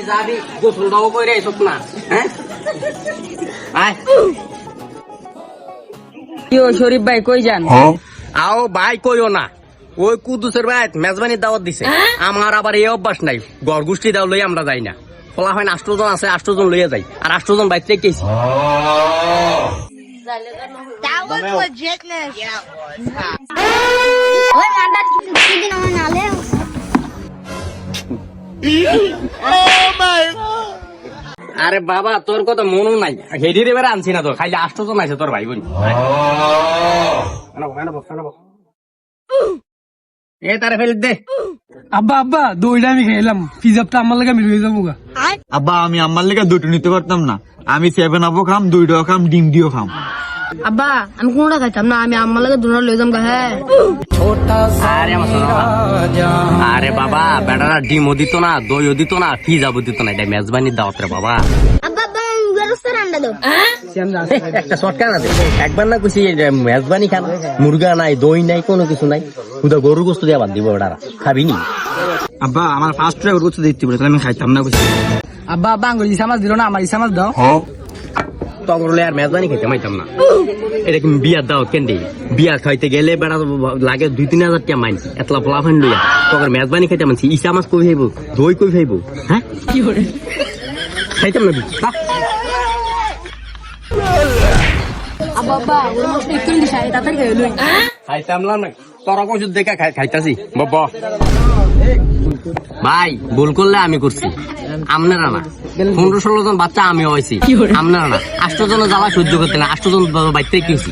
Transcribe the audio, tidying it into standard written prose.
যাবি গোসল দাও করে এসব না হ্যাঁ আয় কি ও শরীফ ভাই কই যান? আও ভাই কইও না ওই কুদুসের ভাই মেজবানির দাওয়াত দিছে আমার আবার এই অভ্যাস নাই গড় গোষ্ঠী দাও লই আমরা যাই না ফলা হয় 8 জন আছে 8 জন লইয়া যাই আর 8 জন বাইতে কেছি That was legitness. Oy manda sidin ona nale. আরে বাবা তোর কথা মনও নাই হেডি রে বেরা আনছি না তো খালি 8 জন আছে তোর ভাই বোন এ তারে ফেল দে আব্বা আব্বা দইটা আমি খাইলাম পিজাটা আমার লাগে আমি রয়ে যাবো গা। আব্বা আমি আমার লেগে দুটো নিতে পারতাম না আমি 7 আপও খাম 2টাও খাম ডিম দিও খাম আব্বা আমি কোনটা খাইতাম না আমি আমার লাগে দুটো লই যাম গা। হ্যাঁ আরে আমার সোনা আরে বাবা বেটারা ডিমও দিত না দইও দিত না পিজাও দিত না এটা মেজবানির দাওয়াত রে বাবা Abba garusta randa do. একটা শর্টকাট আছে একবার না কইছি মেজবানি খান মুরগা নাই দই নাই কোনো কিছু নাই খুদা গরুর গোশত দিয়ে বাদ দিব বেটারা খাবি নি আব্বা আমার 5 টাকা রুচি দিতে বলে তাহলে আমি খাইতাম না বুঝছি আব্বা আব্বা আঙ্গুল ইসা মাছ দিল না আমার ইসা মাছ দাও। তগরলে আর মেজবানি খাইতে মাইতাম না এটা কি বিয়ার দাও কেন দেই বিয়া খাইতে গেলে বেড়া লাগে 2-3 হাজার টাকা মাইন এতলা পোলা ফান লইয়া তগর মেজবানি খাইতে মানছি ইসা মাছ কই খাইবো দই কই খাইবো হ্যাঁ কি করে খাইতাম না আব্বা আব্বা ওর মাছ একটু দিশা তাড়াতাড়ি খাই লই। খাইতাম না তোরা কইছ দেখা খাইতাছি বাবা ভাই ভুল করলে আমি করছি আপনারা না 15-16 জন বাচ্চা আমি হয়েছি আপনারা না 8 জনের জ্বালা সহ্য করতে না 8 জন বাইতে কিছি